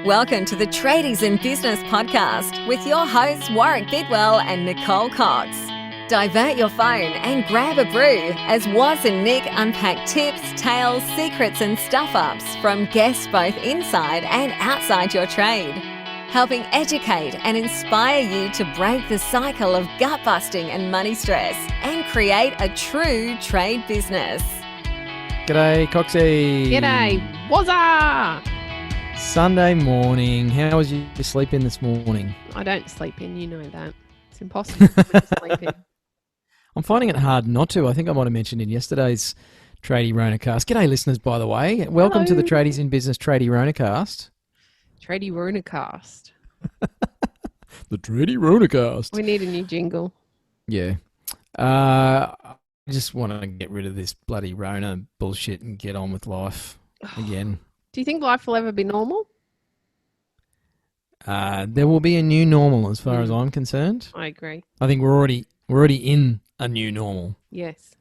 Welcome to the Tradies in Business podcast with your hosts Warwick Bidwell and Nicole Cox. Divert your phone and grab a brew as Waz and Nic unpack tips, tales, secrets and stuff-ups from guests both inside and outside your trade, helping educate and inspire you to break the cycle of gut-busting and money stress and create a true trade business. G'day, Coxie. G'day, Wazza! Sunday morning. How was your sleep in this morning? I don't sleep in, you know that. It's impossible for me to sleep in. I'm finding it hard not to. I think I might have mentioned in yesterday's TradieRonaCast. G'day, listeners, by the way. Welcome to the Tradies in Business TradieRonaCast. TradieRonaCast. The TradieRonaCast. We need a new jingle. Yeah. I just want to get rid of this bloody Rona bullshit and get on with life again. Do you think life will ever be normal? There will be a new normal as far as I'm concerned. I agree. I think we're already in a new normal. Yes.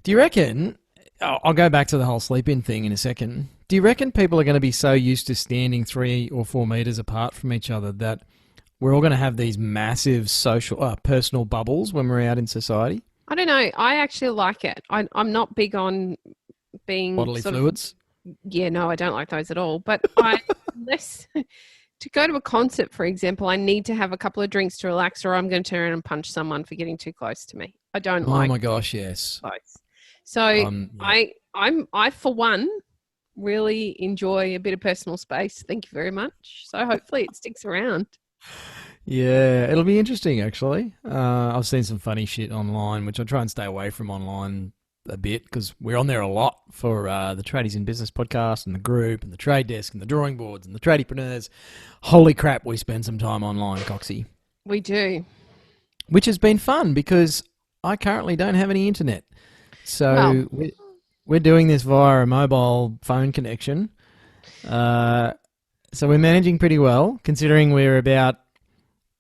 Do you reckon, I'll go back to the whole sleep-in thing in a second, do you reckon people are going to be so used to standing 3 or 4 metres apart from each other that we're all going to have these massive personal bubbles when we're out in society? I don't know. I actually like it. I'm not big on being Bodily fluids? Yeah, no, I don't like those at all. But to go to a concert, for example, I need to have a couple of drinks to relax or I'm going to turn around and punch someone for getting too close to me. I don't like. Oh my gosh, yes. Close. So yeah. I for one really enjoy a bit of personal space. Thank you very much. So hopefully it sticks around. Yeah, it'll be interesting actually. I've seen some funny shit online, which I try and stay away from online a bit because we're on there a lot for the Tradies in Business podcast and the group and the trade desk and the drawing boards and the tradiepreneurs. Holy crap, we spend some time online, Coxie. We do. Which has been fun because I currently don't have any internet. So we're doing this via a mobile phone connection. So we're managing pretty well considering we're about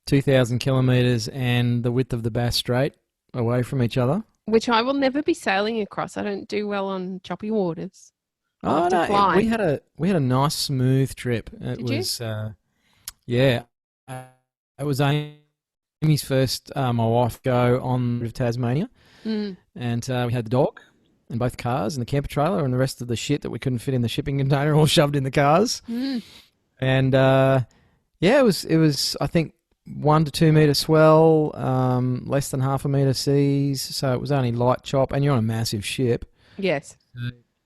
2,000 kilometres and the width of the Bass Strait away from each other. Which I will never be sailing across. I don't do well on choppy waters. Oh no, we had a nice smooth trip. It was yeah. It was Amy's first, my wife, go on of Tasmania, and we had the dog and both cars and the camper trailer and the rest of the shit that we couldn't fit in the shipping container all shoved in the cars. And it was I think 1 to 2 metre swell, less than half a metre seas, so it was only light chop, and you're on a massive ship. Yes.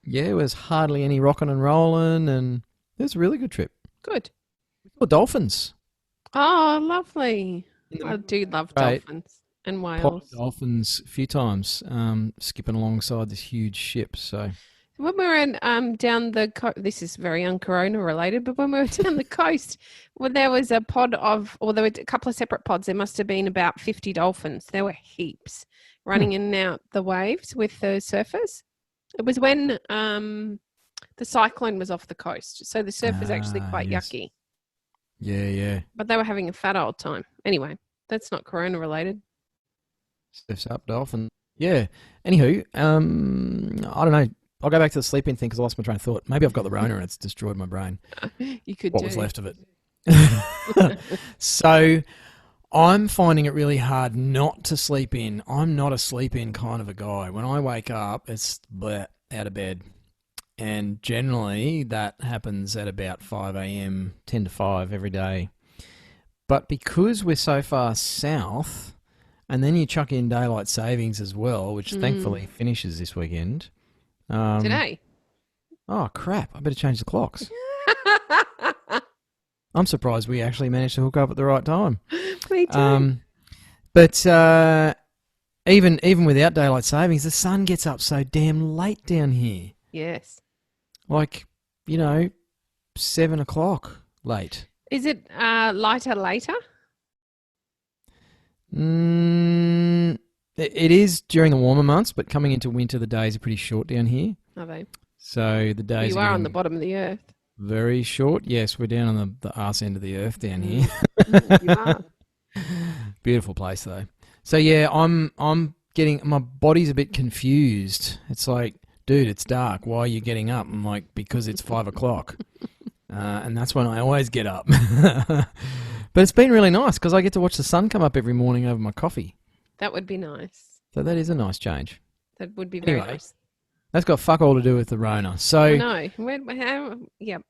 Yeah, it was hardly any rocking and rolling, and it was a really good trip. Good. We saw dolphins. Oh, lovely. I do love dolphins and whales. Popped dolphins a few times, skipping alongside this huge ship, so... When we were down the coast, this is very un-corona related, but when we were down the coast, well, there was a pod of, or there were a couple of separate pods, there must have been about 50 dolphins. There were heaps running in and out the waves with the surfers. It was when the cyclone was off the coast, so the surf was actually quite yucky. Yeah. But they were having a fat old time. Anyway, that's not corona related. Surf's up, dolphin. Yeah. Anywho, I don't know. I'll go back to the sleep-in thing because I lost my train of thought. Maybe I've got the Rona and it's destroyed my brain. You could what was left of it. So I'm finding it really hard not to sleep in. I'm not a sleep-in kind of a guy. When I wake up, it's out of bed. And generally that happens at about 5 a.m., 10 to 5 every day. But because we're so far south, and then you chuck in daylight savings as well, which thankfully finishes this weekend... Today? Oh, crap. I better change the clocks. I'm surprised we actually managed to hook up at the right time. Me too. But even without daylight savings, the sun gets up so damn late down here. Yes. Like, 7 o'clock late. Is it lighter later? It is during the warmer months, but coming into winter, the days are pretty short down here. Are they? So the days you are on the bottom of the earth. Very short. Yes, we're down on the arse end of the earth down here. You are. Beautiful place though. So yeah, I'm getting, my body's a bit confused. It's like, dude, it's dark. Why are you getting up? I'm like, because it's 5 o'clock. and that's when I always get up. But it's been really nice because I get to watch the sun come up every morning over my coffee. That would be nice. So that is a nice change. That would be very nice. That's got fuck all to do with the Rona. So no, yep.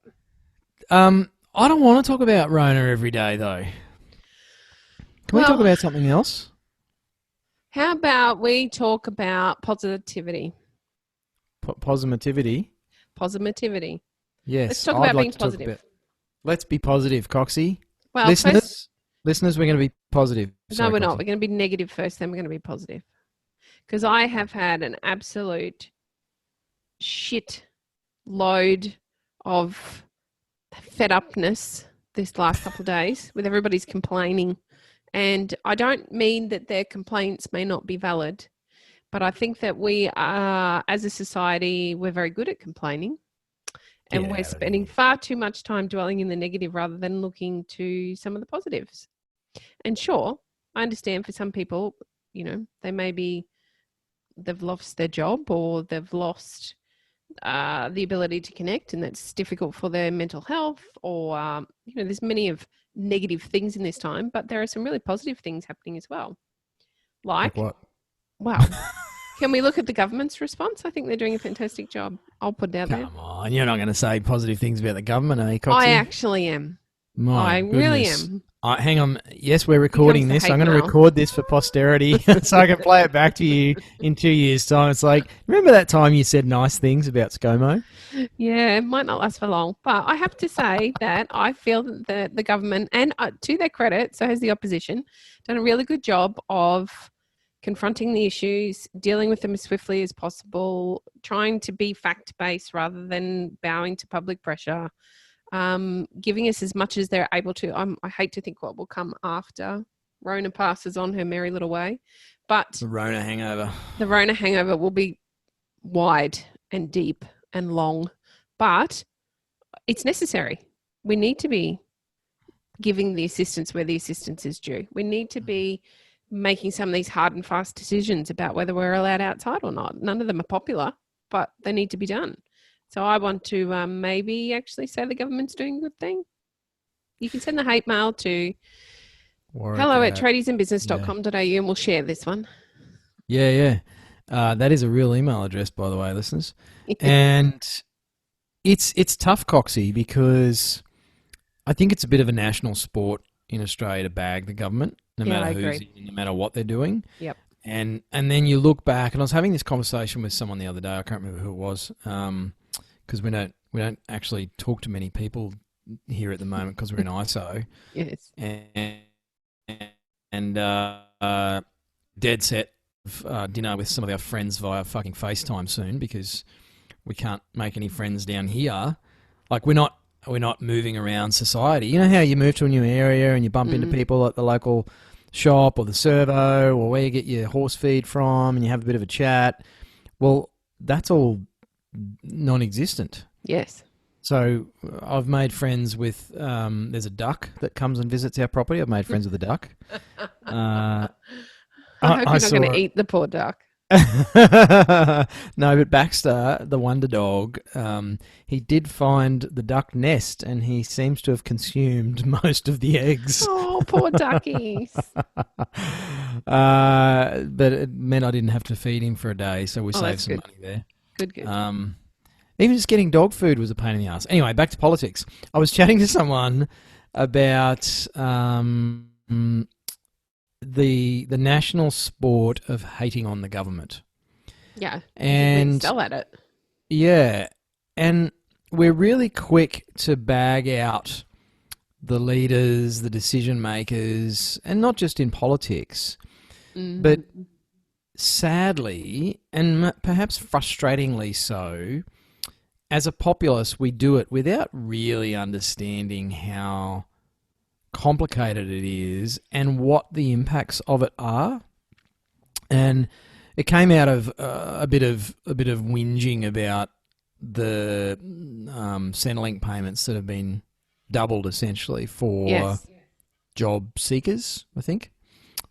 I don't want to talk about Rona every day though. Can we talk about something else? How about we talk about positivity? Positivity? Positivity. Yes. Let's talk about being positive. Let's be positive, Coxie. Well, listeners, we're going to be positive. No, we're not. We're going to be negative first, then we're going to be positive. Because I have had an absolute shit load of fed upness this last couple of days with everybody's complaining. And I don't mean that their complaints may not be valid, but I think that we are, as a society, we're very good at complaining. And we're spending far too much time dwelling in the negative rather than looking to some of the positives. And sure, I understand for some people, they've lost their job or they've lost the ability to connect, and that's difficult for their mental health, or, there's many of negative things in this time, but there are some really positive things happening as well. Like what? Wow. Can we look at the government's response? I think they're doing a fantastic job. I'll put it out there. Come on, you're not going to say positive things about the government, are you, Coxie? I actually am. I really am. Hang on. Yes, we're recording this. I'm going to record this for posterity so I can play it back to you in 2 years' time. It's like, remember that time you said nice things about ScoMo? Yeah, it might not last for long. But I have to say that I feel that the government, and to their credit, so has the opposition, done a really good job of confronting the issues, dealing with them as swiftly as possible, trying to be fact-based rather than bowing to public pressure, giving us as much as they're able to. I hate to think what will come after Rona passes on her merry little way, but the Rona hangover. The Rona hangover will be wide and deep and long, but it's necessary. We need to be giving the assistance where the assistance is due. We need to be making some of these hard and fast decisions about whether we're allowed outside or not. None of them are popular, but they need to be done. So I want to maybe actually say the government's doing a good thing. You can send the hate mail to hello@tradiesandbusiness.com.au and we'll share this one. Yeah. That is a real email address, by the way, listeners. And it's tough, Coxie, because I think it's a bit of a national sport in Australia to bag the government, no matter what they're doing. Yep. And then you look back, and I was having this conversation with someone the other day. I can't remember who it was, because we don't actually talk to many people here at the moment because we're in ISO. Yes. And dead set of dinner with some of our friends via fucking FaceTime soon, because we can't make any friends down here. Like we're not moving around society. You know how you move to a new area and you bump into people at the local shop or the servo or where you get your horse feed from and you have a bit of a chat? Well, that's all non-existent. Yes. So I've made friends with, there's a duck that comes and visits our property. I've made friends with a duck. I hope you're not going to eat the poor duck. No, but Baxter, the wonder dog, he did find the duck nest and he seems to have consumed most of the eggs. Oh, poor duckies. But it meant I didn't have to feed him for a day, so we saved some money there. Good. Even just getting dog food was a pain in the ass. Anyway, back to politics. I was chatting to someone about the national sport of hating on the government. Yeah, and we excel at it. Yeah, and we're really quick to bag out the leaders, the decision makers, and not just in politics, but sadly, and perhaps frustratingly so, as a populace, we do it without really understanding how complicated it is and what the impacts of it are. And it came out of a bit of whinging about the Centrelink payments that have been doubled essentially for job seekers, I think,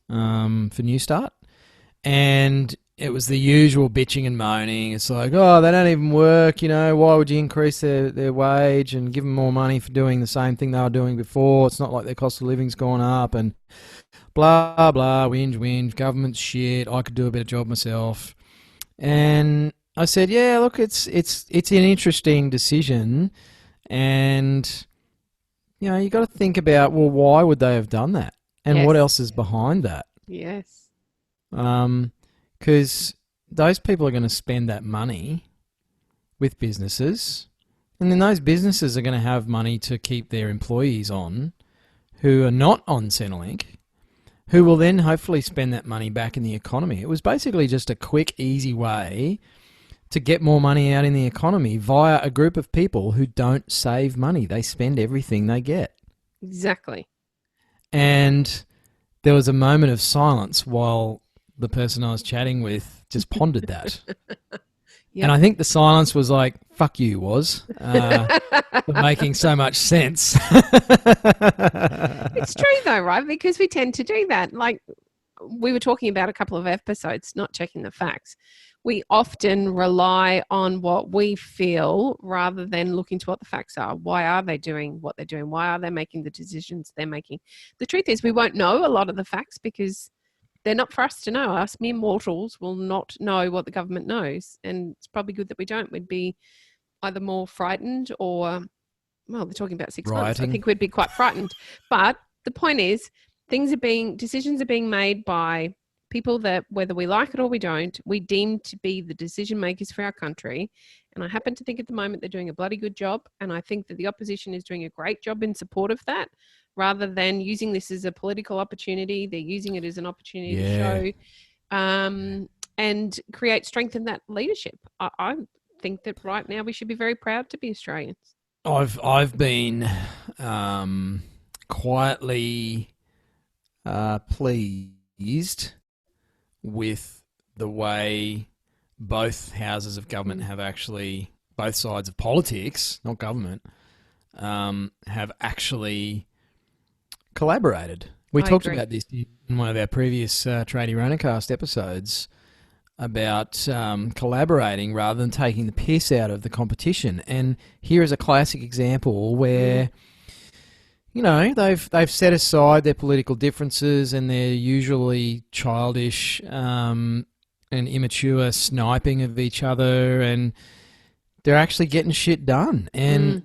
for New Start. And it was the usual bitching and moaning. It's like, oh, they don't even work, why would you increase their wage and give them more money for doing the same thing they were doing before? It's not like their cost of living's gone up and blah, blah, whinge, government's shit, I could do a better job myself. And I said, yeah, look, it's an interesting decision, and, you got to think about, well, why would they have done that? And what else is behind that? Yes. Because those people are going to spend that money with businesses, and then those businesses are going to have money to keep their employees on who are not on Centrelink, who will then hopefully spend that money back in the economy. It was basically just a quick, easy way to get more money out in the economy via a group of people who don't save money. They spend everything they get. Exactly. And there was a moment of silence while the person I was chatting with just pondered that. Yep. And I think the silence was like, fuck you, Waz, for making so much sense. It's true though, right? Because we tend to do that. Like we were talking about a couple of episodes, not checking the facts. We often rely on what we feel rather than looking to what the facts are. Why are they doing what they're doing? Why are they making the decisions they're making? The truth is we won't know a lot of the facts because they're not for us to know. Us mere mortals will not know what the government knows. And it's probably good that we don't. We'd be either more frightened or, well, they're talking about 6 months. I think we'd be quite frightened. But the point is, decisions are being made by people that, whether we like it or we don't, we deem to be the decision makers for our country. And I happen to think at the moment they're doing a bloody good job. And I think that the opposition is doing a great job in support of that, rather than using this as a political opportunity. They're using it as an opportunity to show and create strength in that leadership. I think that right now we should be very proud to be Australians. I've been quietly pleased with the way both houses of government have actually, both sides of politics, not government, have actually collaborated. We talked about this in one of our previous TradieRonaCast episodes about collaborating rather than taking the piss out of the competition. And here is a classic example where they've set aside their political differences and their usually childish and immature sniping of each other, and they're actually getting shit done. And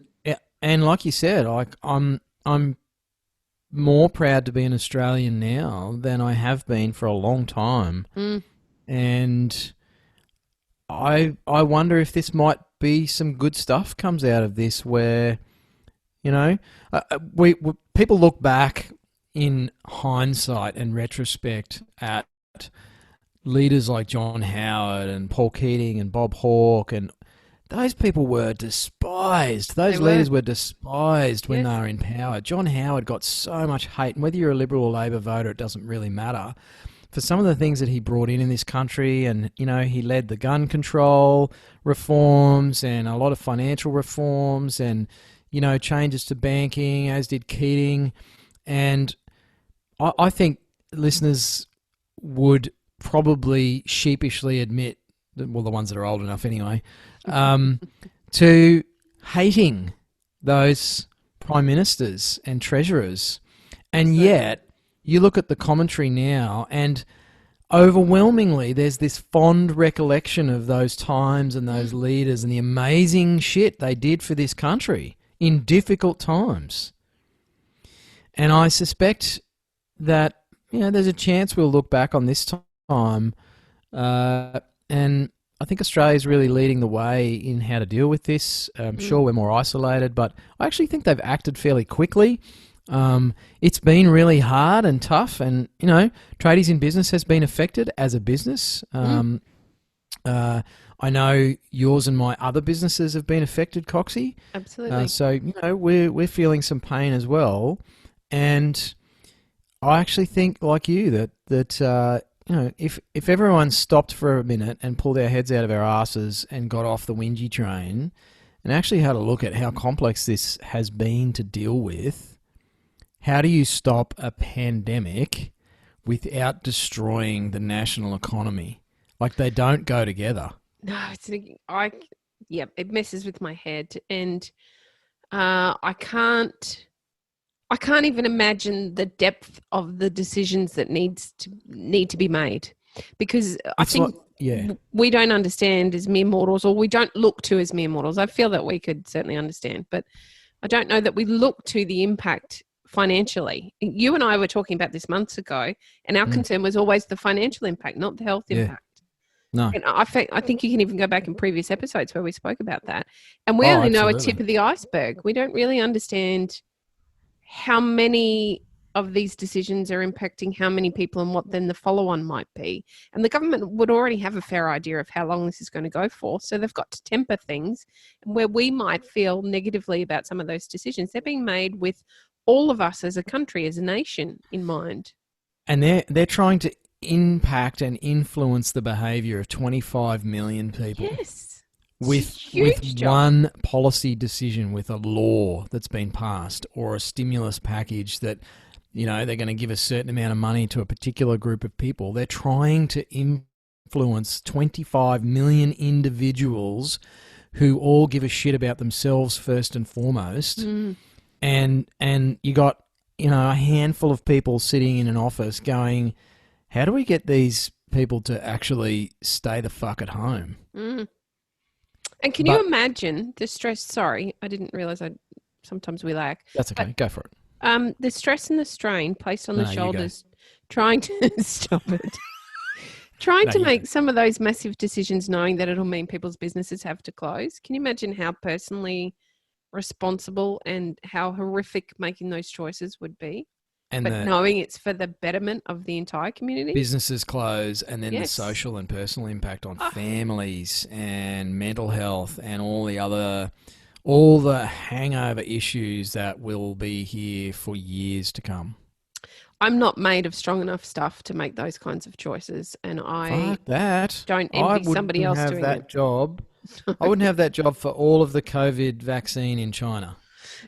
like you said, I'm more proud to be an Australian now than I have been for a long time. And I wonder if this might be some good stuff comes out of this, where people look back in hindsight and retrospect at leaders like John Howard and Paul Keating and Bob Hawke, and those people were despised. Those leaders were despised when they were in power. John Howard got so much hate, and whether you're a Liberal or Labor voter, it doesn't really matter, for some of the things that he brought in this country. And, he led the gun control reforms and a lot of financial reforms and, changes to banking, as did Keating. And I think listeners would probably sheepishly admit, well, the ones that are old enough anyway, to hating those prime ministers and treasurers. And yet, you look at the commentary now, and overwhelmingly there's this fond recollection of those times and those leaders and the amazing shit they did for this country in difficult times. And I suspect that, there's a chance we'll look back on this time, and I think Australia's really leading the way in how to deal with this. I'm sure we're more isolated, but I actually think they've acted fairly quickly. It's been really hard and tough, and, Tradies in Business has been affected as a business. I know yours and my other businesses have been affected, Coxie. Absolutely. So, we're feeling some pain as well. And I actually think, like you, that if everyone stopped for a minute and pulled our heads out of our asses and got off the whingy train and actually had a look at how complex this has been to deal with, how do you stop a pandemic without destroying the national economy? Like they don't go together. No, it messes with my head, and I can't even imagine the depth of the decisions that need to be made, because I think we don't understand as mere mortals, or we don't look to as mere mortals. I feel that we could certainly understand, but I don't know that we look to the impact financially. You and I were talking about this months ago, and our concern was always the financial impact, not the health impact. No. And I think you can even go back in previous episodes where we spoke about that. And we only know a tip of the iceberg. We don't really understand how many of these decisions are impacting how many people and what then the follow-on might be. And the government would already have a fair idea of how long this is going to go for. So they've got to temper things. And where we might feel negatively about some of those decisions, they're being made with all of us as a country, as a nation in mind. And they're trying to impact and influence the behaviour of 25 million people. Yes. With one policy decision, with a law that's been passed, or a stimulus package that, they're going to give a certain amount of money to a particular group of people. They're trying to influence 25 million individuals who all give a shit about themselves first and foremost. And you got, a handful of people sitting in an office going, how do we get these people to actually stay the fuck at home? And can you imagine the stress? Sorry, I didn't realise sometimes we lack. That's okay. Go for it. The stress and the strain placed on the shoulders, trying to stop it, trying to make some of those massive decisions, knowing that it'll mean people's businesses have to close. Can you imagine how personally responsible and how horrific making those choices would be? But knowing it's for the betterment of the entire community. Businesses close, and then the social and personal impact on families and mental health and all the hangover issues that will be here for years to come. I'm not made of strong enough stuff to make those kinds of choices, and I don't envy somebody else doing that job. I wouldn't have that job for all of the COVID vaccine in China.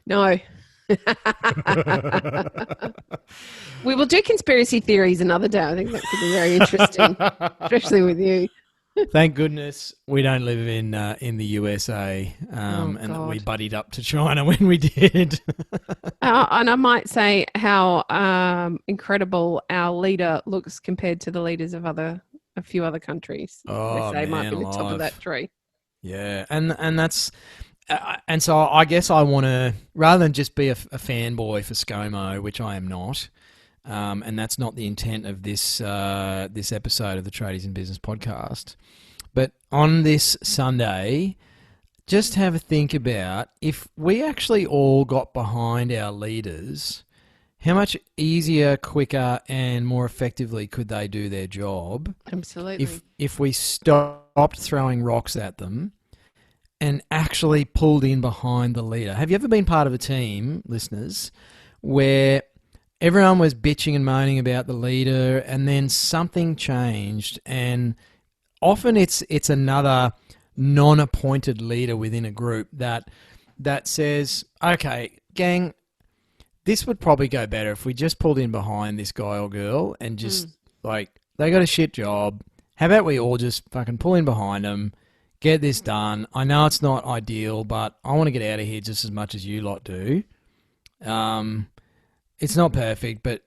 No. We will do conspiracy theories another day. I think that could be very interesting, especially with you. Thank goodness we don't live in the USA, and that we buddied up to China when we did. And I might say how incredible our leader looks compared to the leaders of a few other countries. Oh, they might be the top of that tree. Yeah, and that's. And so I guess I want to, rather than just be a fanboy for ScoMo, which I am not, and that's not the intent of this episode of the Tradies in Business podcast, but on this Sunday, just have a think about, if we actually all got behind our leaders, how much easier, quicker, and more effectively could they do their job? Absolutely. If we stopped throwing rocks at them and actually pulled in behind the leader. Have you ever been part of a team, listeners, where everyone was bitching and moaning about the leader and then something changed, and often it's another non-appointed leader within a group that says, okay, gang, this would probably go better if we just pulled in behind this guy or girl and just, they got a shit job. How about we all just fucking pull in behind them, get this done. I know it's not ideal, but I want to get out of here just as much as you lot do. It's not perfect, but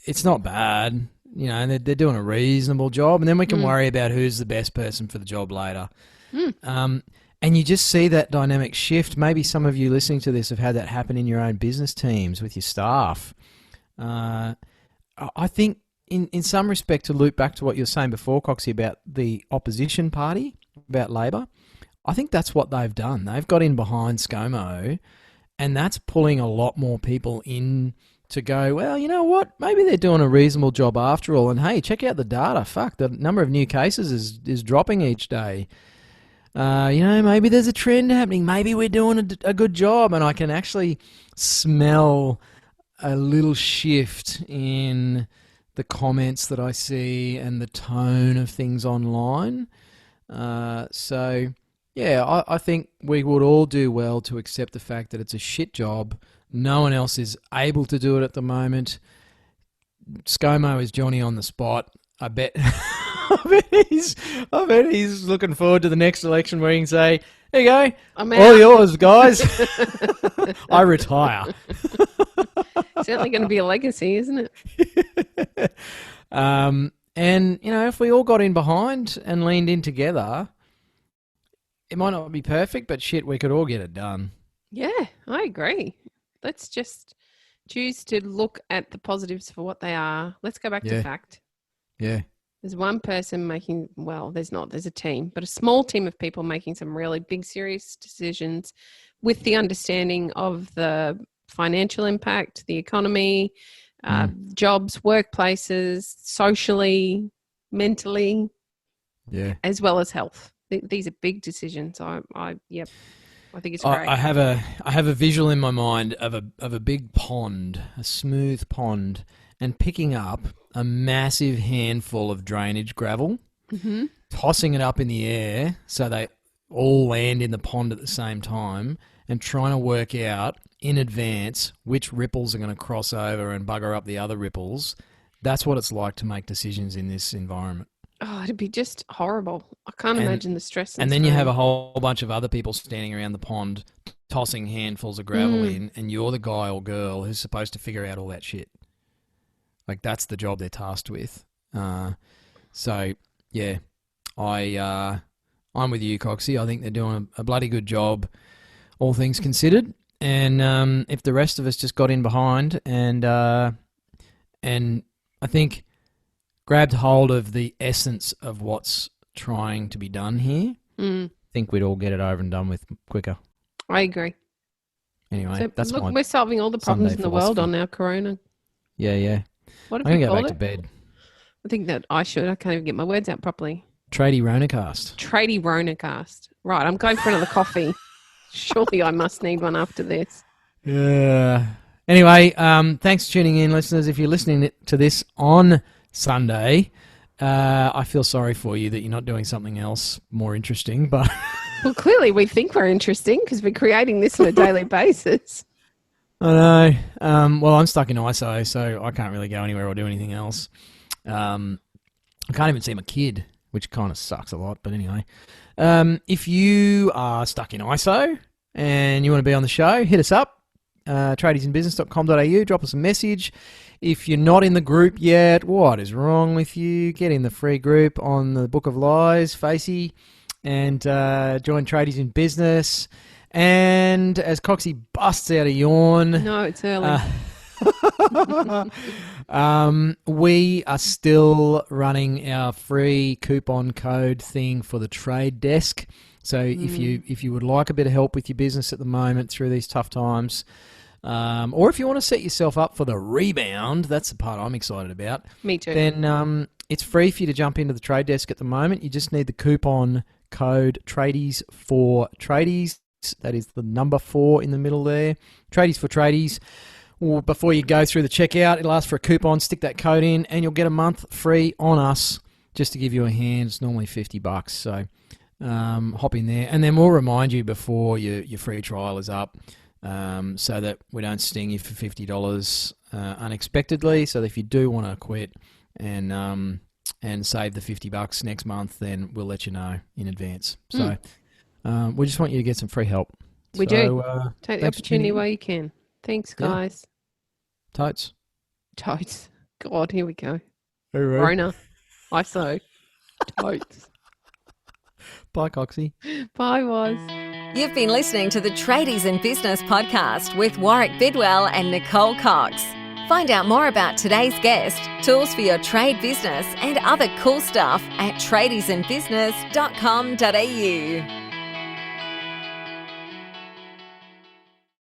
it's not bad. And they're doing a reasonable job. And then we can worry about who's the best person for the job later. And you just see that dynamic shift. Maybe some of you listening to this have had that happen in your own business teams with your staff. I think in some respect, to loop back to what you were saying before, Coxie, about the opposition party, about Labor, I think that's what they've done. They've got in behind ScoMo, and that's pulling a lot more people in to go, well, you know what, maybe they're doing a reasonable job after all, and hey, check out the data. Fuck, the number of new cases is dropping each day. Maybe there's a trend happening. Maybe we're doing a good job, and I can actually smell a little shift in the comments that I see and the tone of things online. I think we would all do well to accept the fact that it's a shit job. No one else is able to do it at the moment. ScoMo is Johnny on the spot. I bet I bet he's looking forward to the next election where he can say, "There you go, I'm all out." yours, guys. I retire." Certainly going to be a legacy, isn't it? And, if we all got in behind and leaned in together, it might not be perfect, but shit, we could all get it done. Yeah, I agree. Let's just choose to look at the positives for what they are. Let's go back to fact. Yeah. There's one person making, well, there's a team, but a small team of people making some really big, serious decisions with the understanding of the financial impact, the economy, jobs, workplaces, socially, mentally, as well as health. These are big decisions. I think it's great. I have a visual in my mind of a big pond, a smooth pond, and picking up a massive handful of drainage gravel, tossing it up in the air so they all land in the pond at the same time, and trying to work out in advance which ripples are going to cross over and bugger up the other ripples. That's what it's like to make decisions in this environment. Oh, it'd be just horrible. I can't imagine the stress. And then you have a whole bunch of other people standing around the pond tossing handfuls of gravel in, and you're the guy or girl who's supposed to figure out all that shit. Like, that's the job they're tasked with. So, yeah, I'm with you, Coxie. I think they're doing a bloody good job, all things considered. And if the rest of us just got in behind and I think grabbed hold of the essence of what's trying to be done here, I think we'd all get it over and done with quicker. I agree. Anyway, so that's we're solving all the problems in the world on our corona. Yeah. What have I'm you going to go called back it? to bed. I think that I should. I can't even get my words out properly. TradieRonaCast. TradieRonaCast. Right, I'm going for another coffee. Surely I must need one after this. Yeah. Anyway, thanks for tuning in, listeners. If you're listening to this on Sunday, I feel sorry for you that you're not doing something else more interesting. But well, clearly we think we're interesting because we're creating this on a daily basis. I know. Well, I'm stuck in ISO, so I can't really go anywhere or do anything else. I can't even see my kid, which kind of sucks a lot. But anyway, if you are stuck in ISO and you want to be on the show, hit us up. tradiesinbusiness.com.au. Drop us a message. If you're not in the group yet, what is wrong with you? Get in the free group on the Book of Lies, Facey, and join Tradies in Business. And as Coxie busts out a yawn... No, it's early. We are still running our free coupon code thing for the trade desk. So if you would like a bit of help with your business at the moment through these tough times, or if you want to set yourself up for the rebound, that's the part I'm excited about. Me too. Then it's free for you to jump into the trade desk at the moment. You just need the coupon code Tradies for Tradies. That is the number 4 in the middle there. Tradies for Tradies. Or before you go through the checkout, it'll ask for a coupon. Stick that code in, and you'll get a month free on us. Just to give you a hand, it's normally $50. So hop in there, and then we'll remind you before your free trial is up, so that we don't sting you for $50 unexpectedly. So that if you do want to quit and save the $50 next month, then we'll let you know in advance. So we just want you to get some free help. We do. Take the opportunity while you can. Thanks, guys. Yeah. Totes. God, here we go. Hooroo. Rona. ISO. Totes. Bye, Coxie. Bye, Waz. You've been listening to the Tradies in Business podcast with Warwick Bidwell and Nicole Cox. Find out more about today's guest, tools for your trade business, and other cool stuff at tradiesinbusiness.com.au.